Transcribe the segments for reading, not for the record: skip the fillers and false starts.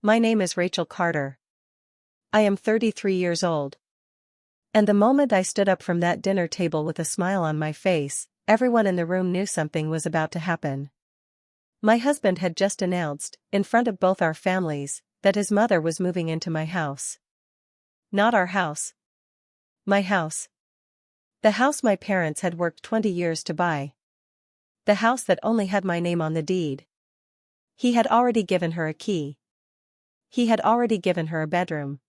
My name is Rachel Carter. I am 33 years old. And the moment I stood up from that dinner table with a smile on my face, everyone in the room knew something was about to happen. My husband had just announced, in front of both our families, that his mother was moving into my house. Not our house. My house. The house my parents had worked 20 years to buy. The house that only had my name on the deed. He had already given her a key. He had already given her a bedroom.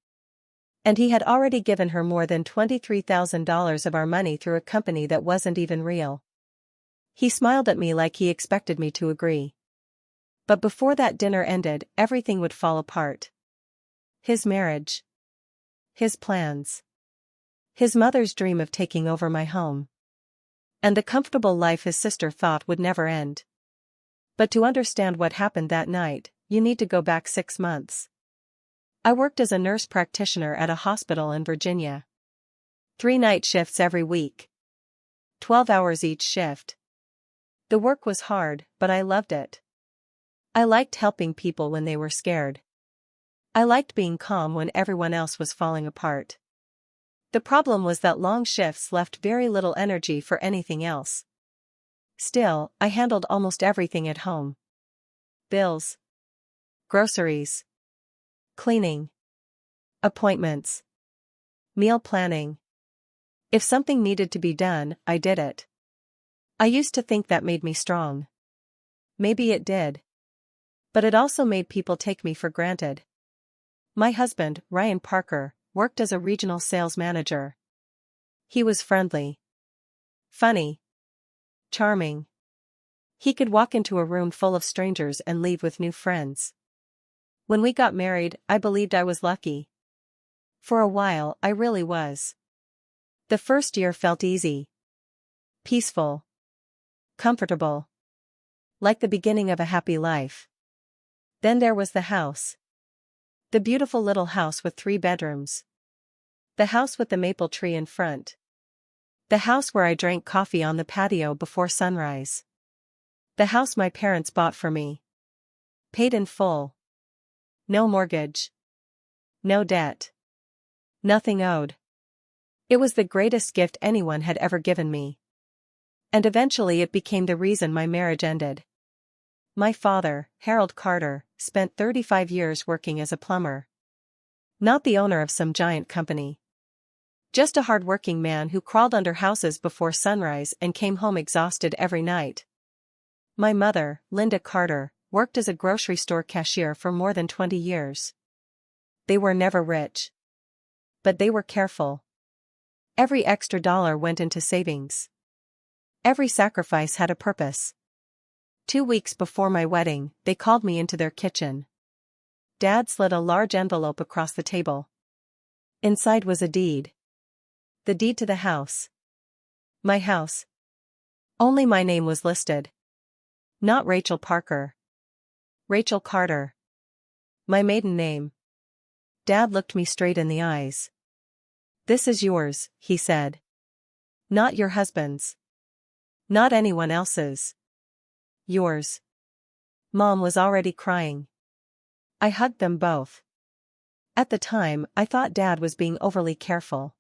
And he had already given her more than $23,000 of our money through a company that wasn't even real. He smiled at me like he expected me to agree. But before that dinner ended, everything would fall apart. His marriage. His plans. His mother's dream of taking over my home. And the comfortable life his sister thought would never end. But to understand what happened that night, you need to go back 6 months. I worked as a nurse practitioner at a hospital in Virginia. 3 night shifts every week. 12 hours each shift. The work was hard, but I loved it. I liked helping people when they were scared. I liked being calm when everyone else was falling apart. The problem was that long shifts left very little energy for anything else. Still, I handled almost everything at home. Bills. Groceries. Cleaning. Appointments. Meal planning. If something needed to be done, I did it. I used to think that made me strong. Maybe it did. But it also made people take me for granted. My husband, Ryan Parker, worked as a regional sales manager. He was friendly. Funny. Charming. He could walk into a room full of strangers and leave with new friends. When we got married, I believed I was lucky. For a while, I really was. The first year felt easy. Peaceful. Comfortable. Like the beginning of a happy life. Then there was the house. The beautiful little house with 3 bedrooms. The house with the maple tree in front. The house where I drank coffee on the patio before sunrise. The house my parents bought for me. Paid in full. No mortgage. No debt. Nothing owed. It was the greatest gift anyone had ever given me. And eventually it became the reason my marriage ended. My father, Harold Carter, spent 35 years working as a plumber. Not the owner of some giant company. Just a hard-working man who crawled under houses before sunrise and came home exhausted every night. My mother, Linda Carter, worked as a grocery store cashier for more than 20 years. They were never rich. But they were careful. Every extra dollar went into savings. Every sacrifice had a purpose. 2 weeks before my wedding, they called me into their kitchen. Dad slid a large envelope across the table. Inside was a deed. The deed to the house. My house. Only my name was listed. Not Rachel Parker. Rachel Carter. My maiden name. Dad looked me straight in the eyes. "This is yours," he said. "Not your husband's. Not anyone else's. Yours." Mom was already crying. I hugged them both. At the time, I thought Dad was being overly careful.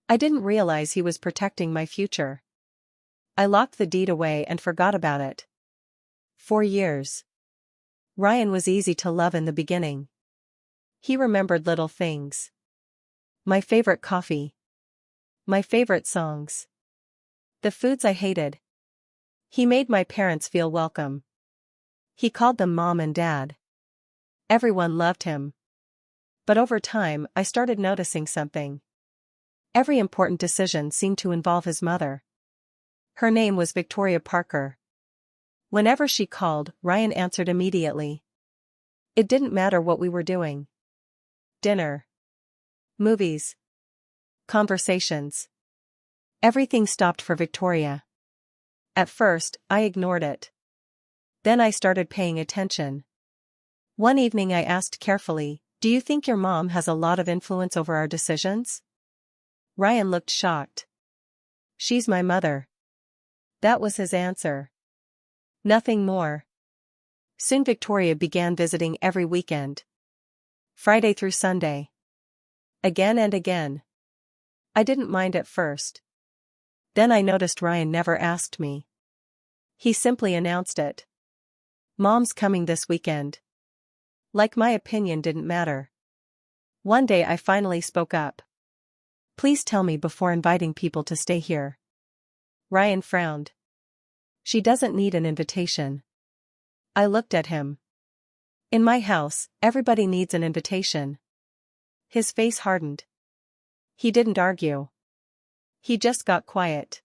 I didn't realize he was protecting my future. I locked the deed away and forgot about it. 4 years. Ryan was easy to love in the beginning. He remembered little things. My favorite coffee. My favorite songs. The foods I hated. He made my parents feel welcome. He called them Mom and Dad. Everyone loved him. But over time, I started noticing something. Every important decision seemed to involve his mother. Her name was Victoria Parker. Whenever she called, Ryan answered immediately. It didn't matter what we were doing. Dinner. Movies. Conversations. Everything stopped for Victoria. At first, I ignored it. Then I started paying attention. One evening I asked carefully, "Do you think your mom has a lot of influence over our decisions?" Ryan looked shocked. "She's my mother." That was his answer. Nothing more. Soon Victoria began visiting every weekend. Friday through Sunday. Again and again. I didn't mind at first. Then I noticed Ryan never asked me. He simply announced it. Mom's coming this weekend. Like my opinion didn't matter. One day I finally spoke up. Please tell me before inviting people to stay here. Ryan frowned. She doesn't need an invitation. I looked at him. In my house, everybody needs an invitation. His face hardened. He didn't argue. He just got quiet.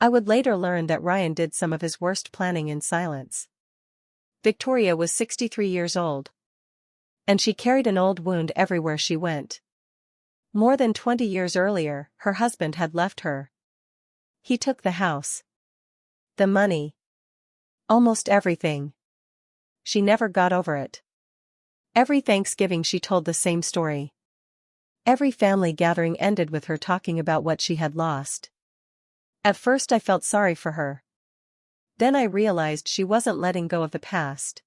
I would later learn that Ryan did some of his worst planning in silence. Victoria was 63 years old. And she carried an old wound everywhere she went. More than 20 years earlier, her husband had left her. He took the house. The money. Almost everything. She never got over it. Every Thanksgiving she told the same story. Every family gathering ended with her talking about what she had lost. At first I felt sorry for her. Then I realized she wasn't letting go of the past.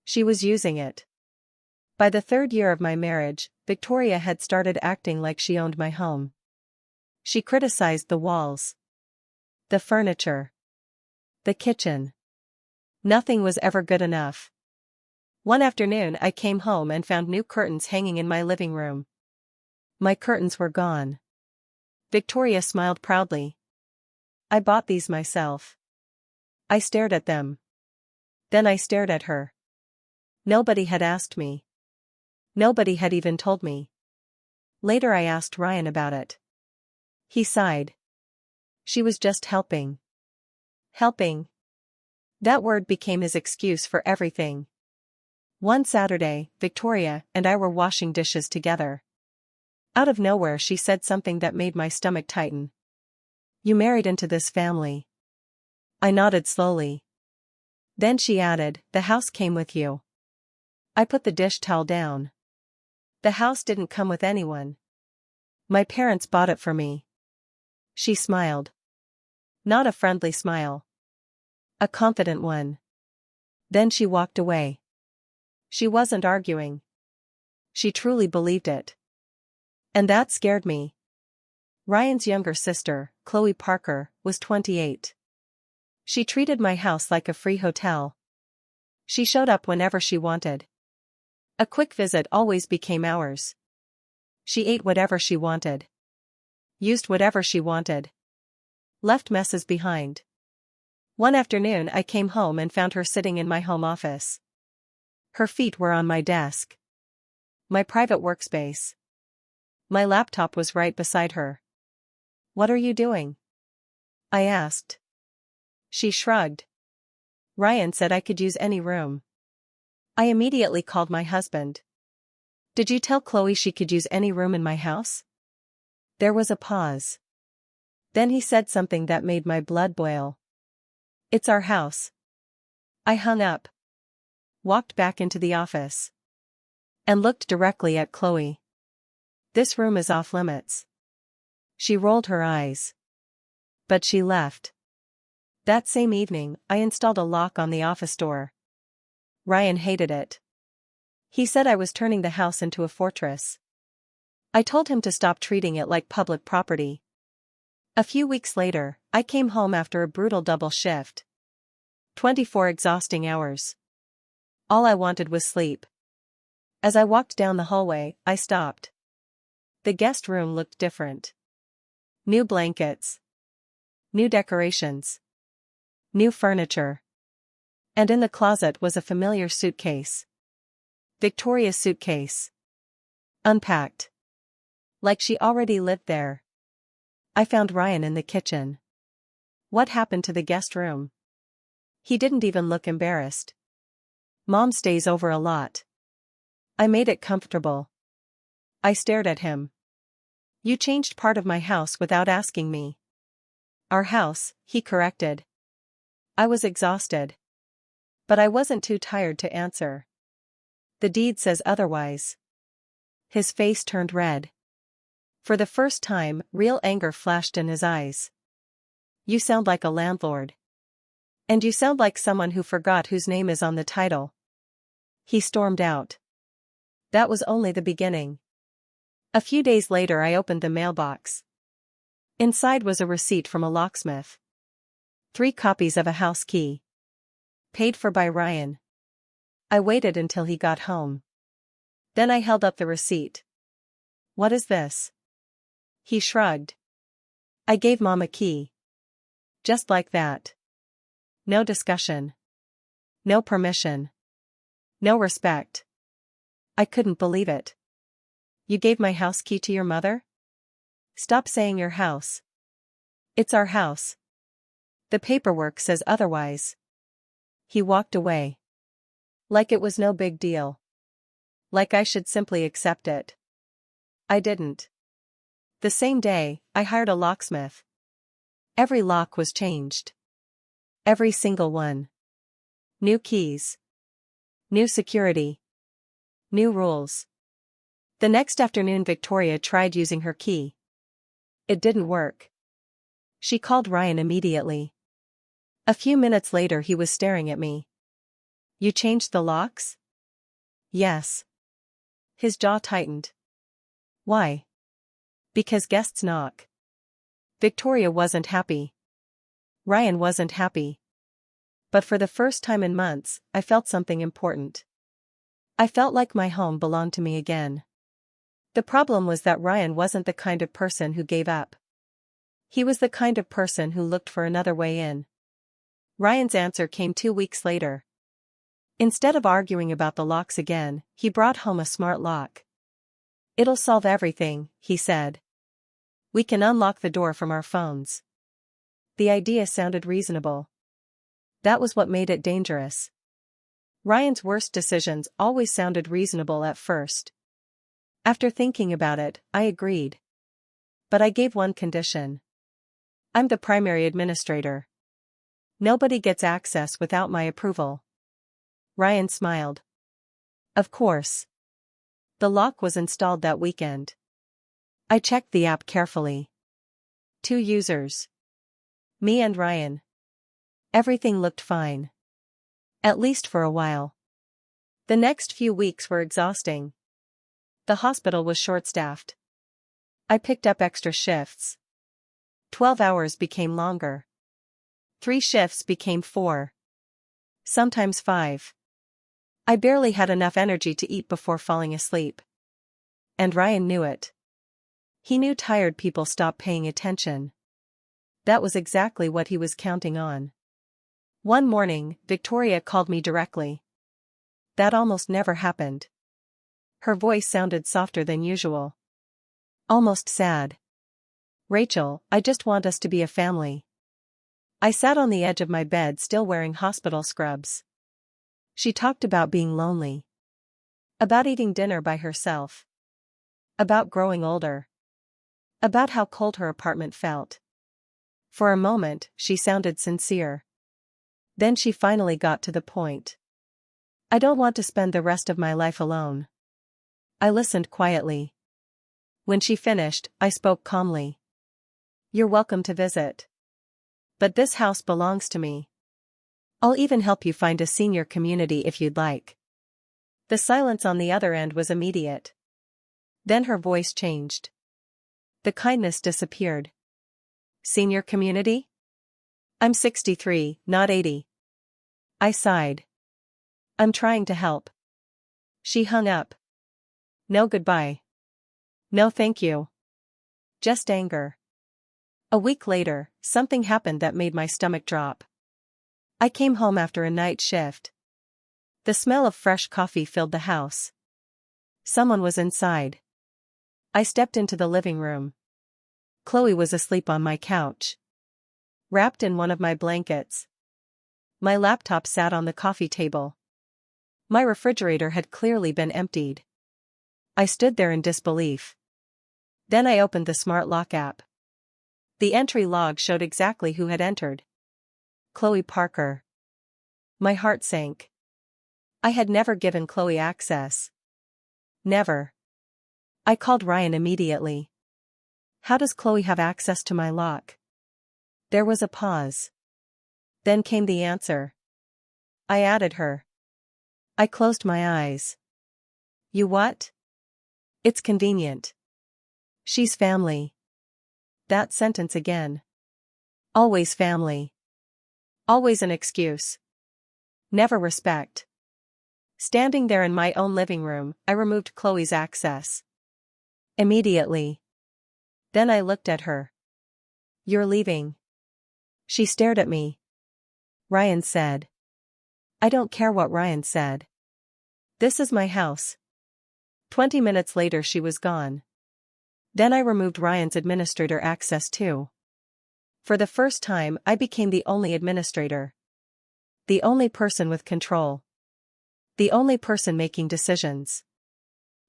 She was using it. By the third year of my marriage, Victoria had started acting like she owned my home. She criticized the walls, the furniture, the kitchen. Nothing was ever good enough. One afternoon I came home and found new curtains hanging in my living room. My curtains were gone. Victoria smiled proudly. I bought these myself. I stared at them. Then I stared at her. Nobody had asked me. Nobody had even told me. Later I asked Ryan about it. He sighed. She was just helping. Helping. That word became his excuse for everything. One Saturday, Victoria and I were washing dishes together. Out of nowhere she said something that made my stomach tighten. You married into this family. I nodded slowly. Then she added, the house came with you. I put the dish towel down. The house didn't come with anyone. My parents bought it for me. She smiled. Not a friendly smile. A confident one. Then she walked away. She wasn't arguing. She truly believed it. And that scared me. Ryan's younger sister, Chloe Parker, was 28. She treated my house like a free hotel. She showed up whenever she wanted. A quick visit always became ours. She ate whatever she wanted. Used whatever she wanted. Left messes behind. One afternoon I came home and found her sitting in my home office. Her feet were on my desk. My private workspace. My laptop was right beside her. What are you doing? I asked. She shrugged. Ryan said I could use any room. I immediately called my husband. Did you tell Chloe she could use any room in my house? There was a pause. Then he said something that made my blood boil. It's our house. I hung up. Walked back into the office. And looked directly at Chloe. This room is off limits. She rolled her eyes. But she left. That same evening, I installed a lock on the office door. Ryan hated it. He said I was turning the house into a fortress. I told him to stop treating it like public property. A few weeks later, I came home after a brutal double shift. 24 exhausting hours. All I wanted was sleep. As I walked down the hallway, I stopped. The guest room looked different. New blankets. New decorations. New furniture. And in the closet was a familiar suitcase. Victoria's suitcase. Unpacked. Like she already lived there. I found Ryan in the kitchen. What happened to the guest room? He didn't even look embarrassed. Mom stays over a lot. I made it comfortable. I stared at him. You changed part of my house without asking me. Our house, he corrected. I was exhausted. But I wasn't too tired to answer. The deed says otherwise. His face turned red. For the first time, real anger flashed in his eyes. You sound like a landlord. And you sound like someone who forgot whose name is on the title. He stormed out. That was only the beginning. A few days later I opened the mailbox. Inside was a receipt from a locksmith. 3 copies of a house key. Paid for by Ryan. I waited until he got home. Then I held up the receipt. "What is this?" He shrugged. "I gave Mom a key." Just like that. No discussion. No permission. No respect. I couldn't believe it. "You gave my house key to your mother?" "Stop saying your house. It's our house. The paperwork says otherwise." He walked away. Like it was no big deal. Like I should simply accept it. I didn't. The same day, I hired a locksmith. Every lock was changed. Every single one. New keys. New security. New rules. The next afternoon Victoria tried using her key. It didn't work. She called Ryan immediately. A few minutes later he was staring at me. "You changed the locks?" "Yes." His jaw tightened. "Why?" "Because guests knock." Victoria wasn't happy. Ryan wasn't happy. But for the first time in months, I felt something important. I felt like my home belonged to me again. The problem was that Ryan wasn't the kind of person who gave up. He was the kind of person who looked for another way in. Ryan's answer came 2 weeks later. Instead of arguing about the locks again, he brought home a smart lock. "It'll solve everything," he said. "We can unlock the door from our phones." The idea sounded reasonable. That was what made it dangerous. Ryan's worst decisions always sounded reasonable at first. After thinking about it, I agreed. But I gave one condition. I'm the primary administrator. Nobody gets access without my approval. Ryan smiled. Of course. The lock was installed that weekend. I checked the app carefully. 2 users. Me and Ryan. Everything looked fine. At least for a while. The next few weeks were exhausting. The hospital was short-staffed. I picked up extra shifts. 12 hours became longer. 3 shifts became 4. Sometimes 5. I barely had enough energy to eat before falling asleep. And Ryan knew it. He knew tired people stop paying attention. That was exactly what he was counting on. One morning, Victoria called me directly. That almost never happened. Her voice sounded softer than usual. Almost sad. "Rachel, I just want us to be a family." I sat on the edge of my bed still wearing hospital scrubs. She talked about being lonely. About eating dinner by herself. About growing older. About how cold her apartment felt. For a moment, she sounded sincere. Then she finally got to the point. "I don't want to spend the rest of my life alone." I listened quietly. When she finished, I spoke calmly. "You're welcome to visit. But this house belongs to me. I'll even help you find a senior community if you'd like." The silence on the other end was immediate. Then her voice changed. The kindness disappeared. "Senior community? I'm 63, not 80. I sighed. "I'm trying to help." She hung up. No goodbye. No thank you. Just anger. A week later, something happened that made my stomach drop. I came home after a night shift. The smell of fresh coffee filled the house. Someone was inside. I stepped into the living room. Chloe was asleep on my couch. Wrapped in one of my blankets. My laptop sat on the coffee table. My refrigerator had clearly been emptied. I stood there in disbelief. Then I opened the smart lock app. The entry log showed exactly who had entered. Chloe Parker. My heart sank. I had never given Chloe access. Never. I called Ryan immediately. "How does Chloe have access to my lock?" There was a pause. Then came the answer. "I added her." I closed my eyes. You what? It's convenient. She's family. That sentence again. Always family. Always an excuse. Never respect. Standing there in my own living room, I removed Chloe's access. Immediately. Then I looked at her. You're leaving. She stared at me. Ryan said. I don't care what Ryan said. This is my house. 20 minutes later she was gone. Then I removed Ryan's administrator access too. For the first time I became the only administrator. The only person with control. The only person making decisions.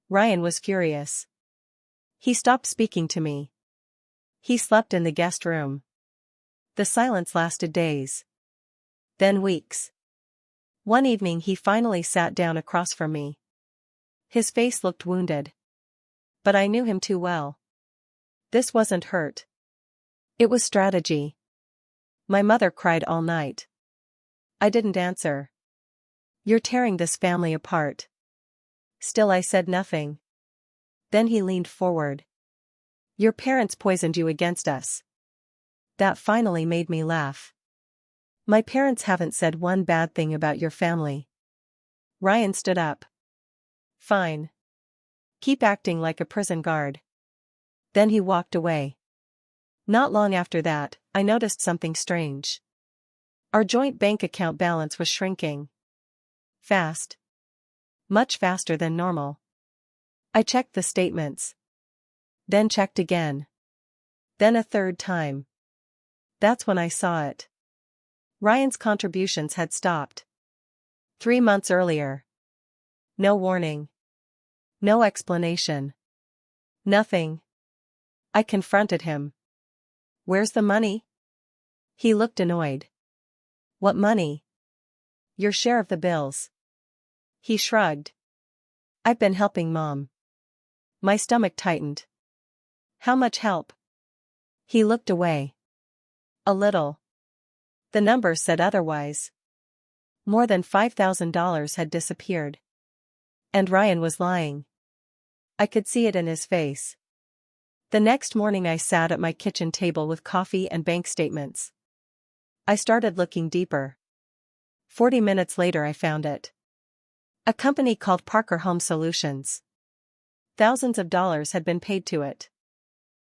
Ryan was furious. He stopped speaking to me. He slept in the guest room. The silence lasted days. Then weeks. One evening he finally sat down across from me. His face looked wounded. But I knew him too well. This wasn't hurt. It was strategy. My mother cried all night. I didn't answer. You're tearing this family apart. Still I said nothing. Then he leaned forward. Your parents poisoned you against us. That finally made me laugh. My parents haven't said one bad thing about your family. Ryan stood up. Fine. Keep acting like a prison guard. Then he walked away. Not long after that, I noticed something strange. Our joint bank account balance was shrinking. Fast. Much faster than normal. I checked the statements. Then checked again. Then a third time. That's when I saw it. Ryan's contributions had stopped. 3 months earlier. No warning. No explanation. Nothing. I confronted him. Where's the money? He looked annoyed. What money? Your share of the bills. He shrugged. I've been helping Mom. My stomach tightened. How much help? He looked away. A little. The numbers said otherwise. More than $5,000 had disappeared. And Ryan was lying. I could see it in his face. The next morning I sat at my kitchen table with coffee and bank statements. I started looking deeper. 40 minutes later I found it. A company called Parker Home Solutions. Thousands of dollars had been paid to it.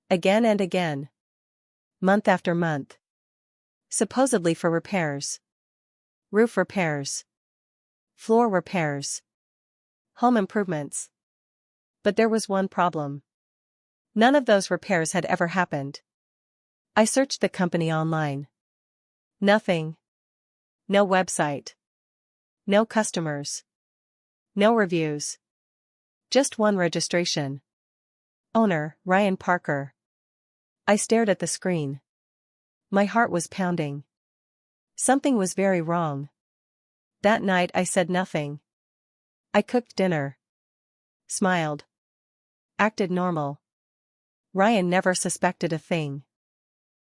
Again and again. Month after month. Supposedly for repairs. Roof repairs. Floor repairs. Home improvements. But there was one problem. None of those repairs had ever happened. I searched the company online. Nothing. No website. No customers. No reviews. Just one registration. Owner, Ryan Parker. I stared at the screen. My heart was pounding. Something was very wrong. That night I said nothing. I cooked dinner. Smiled. Acted normal. Ryan never suspected a thing.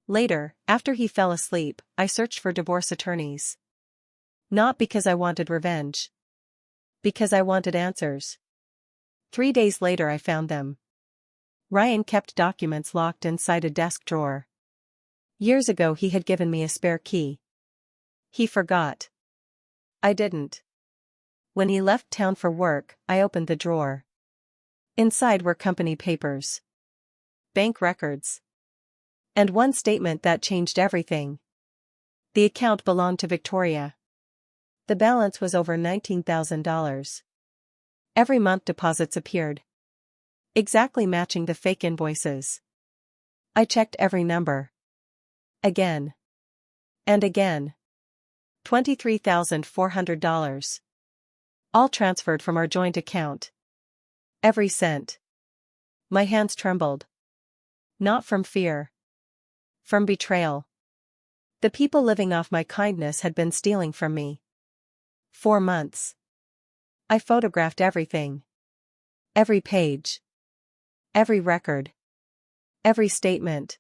Later, after he fell asleep, I searched for divorce attorneys. Not because I wanted revenge. Because I wanted answers. 3 days later I found them. Ryan kept documents locked inside a desk drawer. Years ago he had given me a spare key. He forgot. I didn't. When he left town for work, I opened the drawer. Inside were company papers. Bank records. And one statement that changed everything. The account belonged to Victoria. The balance was over $19,000. Every month deposits appeared. Exactly matching the fake invoices. I checked every number. Again. And again. $23,400. All transferred from our joint account. Every cent. My hands trembled. Not from fear. From betrayal. The people living off my kindness had been stealing from me. 4 months. I photographed everything. Every page. Every record. Every statement.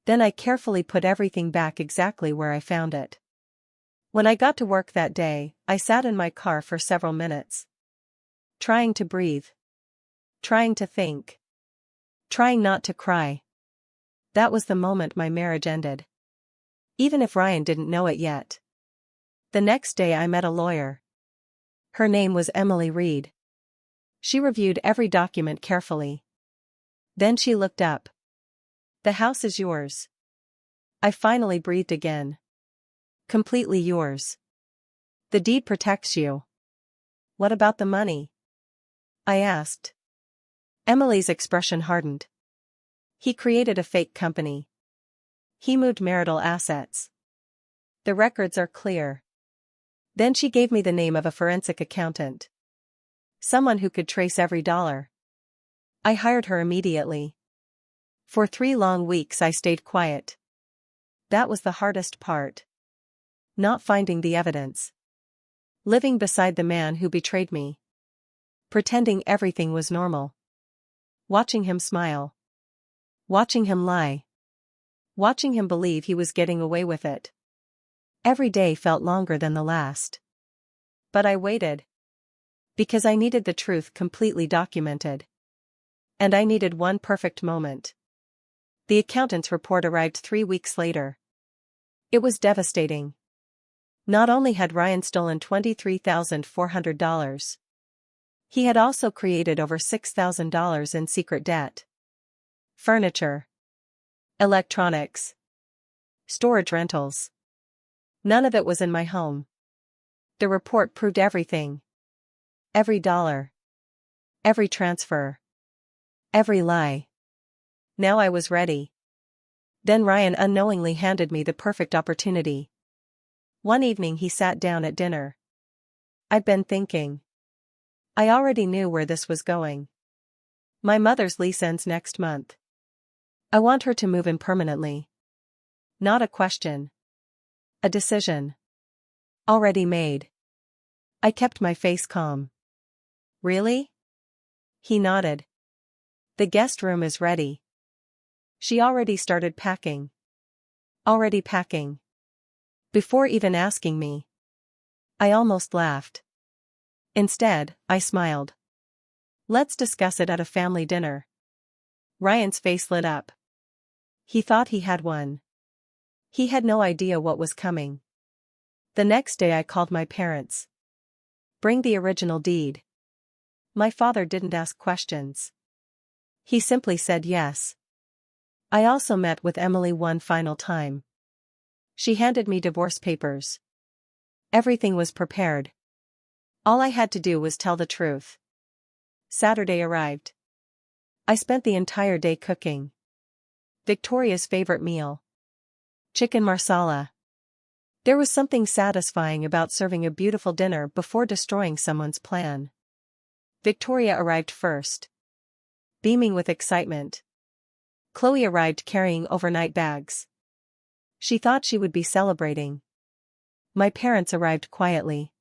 Then I carefully put everything back exactly where I found it. When I got to work that day, I sat in my car for several minutes. Trying to breathe. Trying to think. Trying not to cry. That was the moment my marriage ended. Even if Ryan didn't know it yet. The next day I met a lawyer. Her name was Emily Reed. She reviewed every document carefully. Then she looked up. "The house is yours." I finally breathed again. "Completely yours. The deed protects you." "What about the money?" I asked. Emily's expression hardened. "He created a fake company. He moved marital assets. The records are clear." Then she gave me the name of a forensic accountant. Someone who could trace every dollar. I hired her immediately. For 3 long weeks I stayed quiet. That was the hardest part. Not finding the evidence. Living beside the man who betrayed me. Pretending everything was normal. Watching him smile. Watching him lie. Watching him believe he was getting away with it. Every day felt longer than the last. But I waited. Because I needed the truth completely documented. And I needed one perfect moment. The accountant's report arrived 3 weeks later. It was devastating. Not only had Ryan stolen $23,400, he had also created over $6,000 in secret debt. Furniture. Electronics. Storage rentals. None of it was in my home. The report proved everything. Every dollar. Every transfer. Every lie. Now I was ready. Then Ryan unknowingly handed me the perfect opportunity. One evening he sat down at dinner. "I'd been thinking. I already knew where this was going. My mother's lease ends next month. I want her to move in permanently. Not a question. A decision. Already made." I kept my face calm. "Really?" He nodded. "The guest room is ready." She already started packing. Already packing. Before even asking me. I almost laughed. Instead, I smiled. "Let's discuss it at a family dinner." Ryan's face lit up. He thought he had won. He had no idea what was coming. The next day I called my parents. "Bring the original deed." My father didn't ask questions. He simply said yes. I also met with Emily one final time. She handed me divorce papers. Everything was prepared. All I had to do was tell the truth. Saturday arrived. I spent the entire day cooking. Victoria's favorite meal. Chicken marsala. There was something satisfying about serving a beautiful dinner before destroying someone's plan. Victoria arrived first. Beaming with excitement. Chloe arrived carrying overnight bags. She thought she would be celebrating. My parents arrived quietly.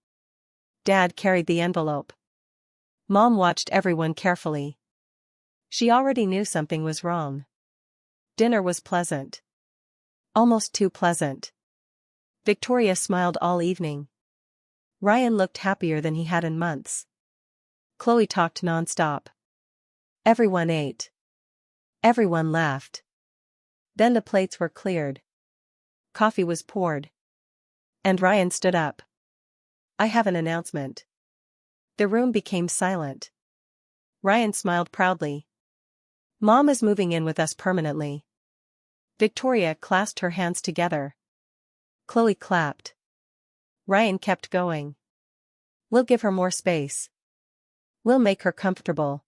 Dad carried the envelope. Mom watched everyone carefully. She already knew something was wrong. Dinner was pleasant. Almost too pleasant. Victoria smiled all evening. Ryan looked happier than he had in months. Chloe talked nonstop. Everyone ate. Everyone laughed. Then the plates were cleared. Coffee was poured. And Ryan stood up. "I have an announcement." The room became silent. Ryan smiled proudly. "Mom is moving in with us permanently." Victoria clasped her hands together. Chloe clapped. Ryan kept going. "We'll give her more space. We'll make her comfortable."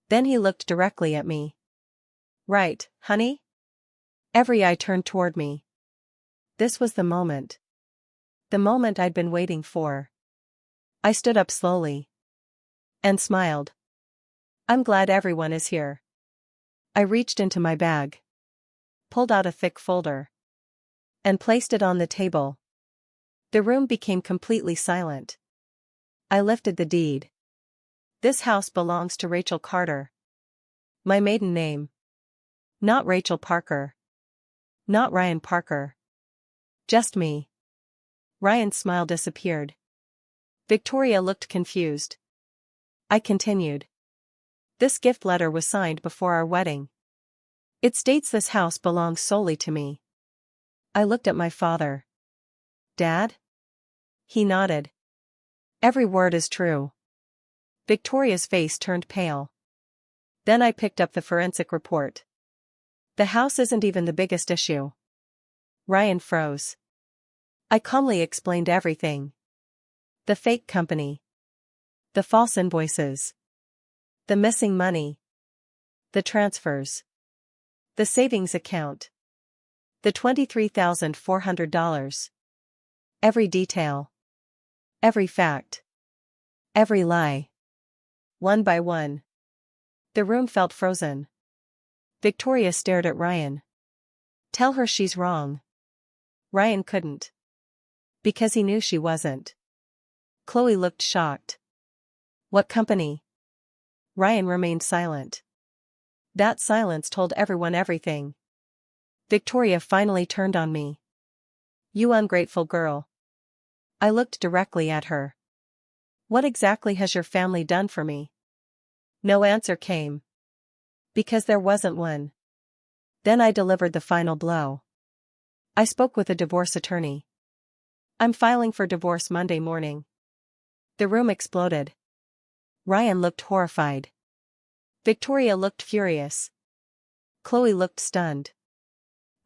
Then he looked directly at me. "Right, honey?" Every eye turned toward me. This was the moment. The moment I'd been waiting for. I stood up slowly. And smiled. "I'm glad everyone is here." I reached into my bag. Pulled out a thick folder. And placed it on the table. The room became completely silent. I lifted the deed. "This house belongs to Rachel Carter." My maiden name. Not Rachel Parker. Not Ryan Parker. Just me. Ryan's smile disappeared. Victoria looked confused. I continued. This gift letter was signed before our wedding. It states this house belongs solely to me. I looked at my father. Dad? He nodded. Every word is true. Victoria's face turned pale. Then I picked up the forensic report. The house isn't even the biggest issue. Ryan froze. I calmly explained everything. The fake company. The false invoices. The missing money. The transfers. The savings account. The $23,400. Every detail. Every fact. Every lie. One by one. The room felt frozen. Victoria stared at Ryan. Tell her she's wrong. Ryan couldn't. Because he knew she wasn't. Chloe looked shocked. What company? Ryan remained silent. That silence told everyone everything. Victoria finally turned on me. You ungrateful girl. I looked directly at her. What exactly has your family done for me? No answer came. Because there wasn't one. Then I delivered the final blow. I spoke with a divorce attorney. I'm filing for divorce Monday morning. The room exploded. Ryan looked horrified. Victoria looked furious. Chloe looked stunned.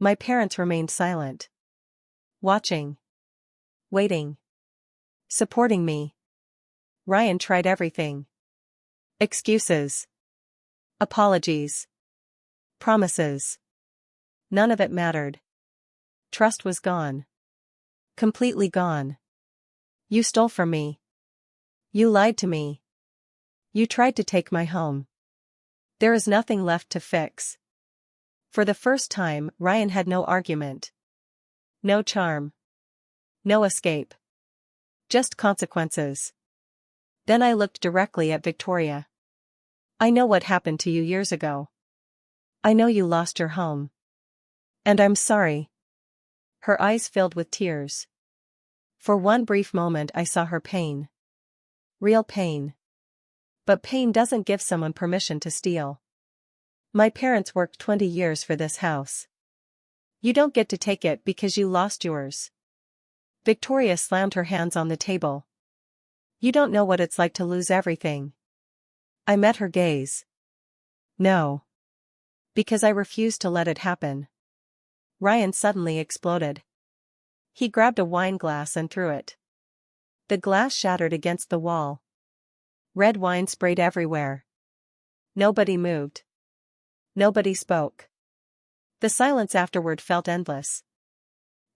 My parents remained silent. Watching. Waiting. Supporting me. Ryan tried everything. Excuses. Apologies. Promises. None of it mattered. Trust was gone. Completely gone. You stole from me. You lied to me. You tried to take my home. There is nothing left to fix. For the first time, Ryan had no argument. No charm. No escape. Just consequences. Then I looked directly at Victoria. I know what happened to you years ago. I know you lost your home. And I'm sorry. Her eyes filled with tears. For one brief moment I saw her pain. Real pain. But pain doesn't give someone permission to steal. My parents worked 20 years for this house. You don't get to take it because you lost yours. Victoria slammed her hands on the table. You don't know what it's like to lose everything. I met her gaze. No. Because I refused to let it happen. Ryan suddenly exploded. He grabbed a wine glass and threw it. The glass shattered against the wall. Red wine sprayed everywhere. Nobody moved. Nobody spoke. The silence afterward felt endless.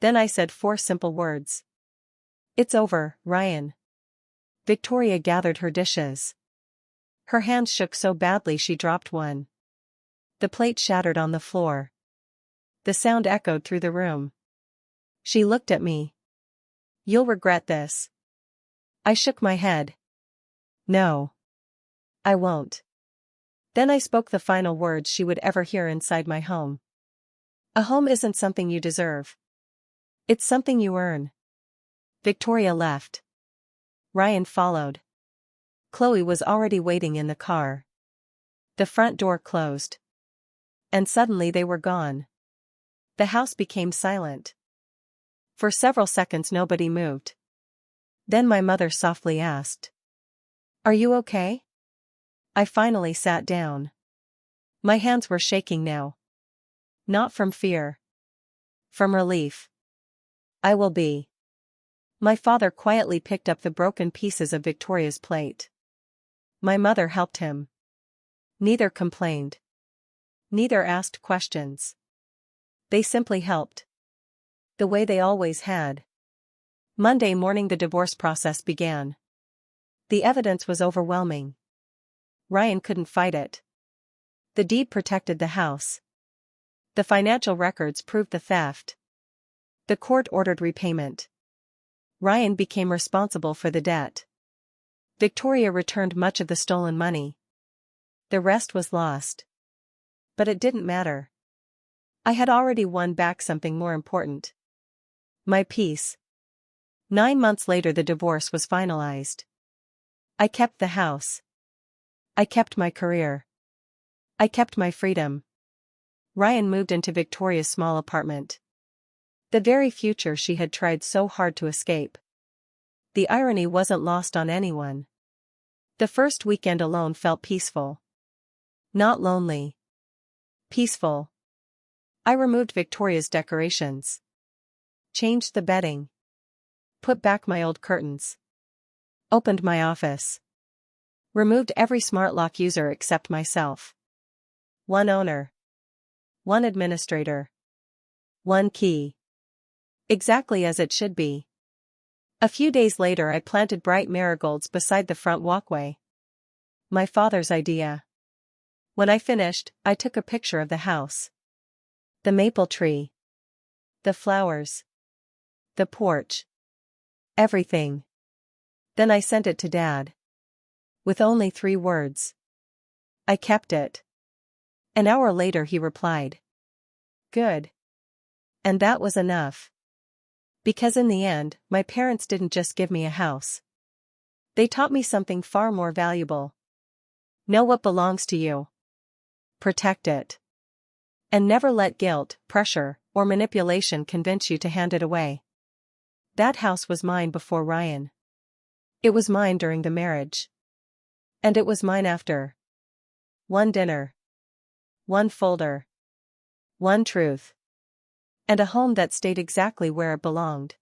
Then I said 4 simple words. It's over, Ryan. Victoria gathered her dishes. Her hands shook so badly she dropped one. The plate shattered on the floor. The sound echoed through the room. She looked at me. You'll regret this. I shook my head. No. I won't. Then I spoke the final words she would ever hear inside my home. A home isn't something you deserve. It's something you earn. Victoria left. Ryan followed. Chloe was already waiting in the car. The front door closed. And suddenly they were gone. The house became silent. For several seconds nobody moved. Then my mother softly asked, "Are you okay?" I finally sat down. My hands were shaking now. Not from fear. From relief. I will be. My father quietly picked up the broken pieces of Victoria's plate. My mother helped him. Neither complained. Neither asked questions. They simply helped. The way they always had. Monday morning the divorce process began. The evidence was overwhelming. Ryan couldn't fight it. The deed protected the house. The financial records proved the theft. The court ordered repayment. Ryan became responsible for the debt. Victoria returned much of the stolen money. The rest was lost. But it didn't matter. I had already won back something more important. My peace. 9 months later the divorce was finalized. I kept the house. I kept my career. I kept my freedom. Ryan moved into Victoria's small apartment. The very future she had tried so hard to escape. The irony wasn't lost on anyone. The first weekend alone felt peaceful. Not lonely. Peaceful. I removed Victoria's decorations. Changed the bedding. Put back my old curtains. Opened my office. Removed every smart lock user except myself. One owner. One administrator. One key. Exactly as it should be. A few days later I planted bright marigolds beside the front walkway. My father's idea. When I finished, I took a picture of the house. The maple tree. The flowers. The porch. Everything. Then I sent it to Dad. With only 3 words. I kept it. An hour later he replied. Good. And that was enough. Because in the end, my parents didn't just give me a house. They taught me something far more valuable. Know what belongs to you. Protect it. And never let guilt, pressure, or manipulation convince you to hand it away. That house was mine before Ryan. It was mine during the marriage. And it was mine after. One dinner. One folder. One truth. And a home that stayed exactly where it belonged.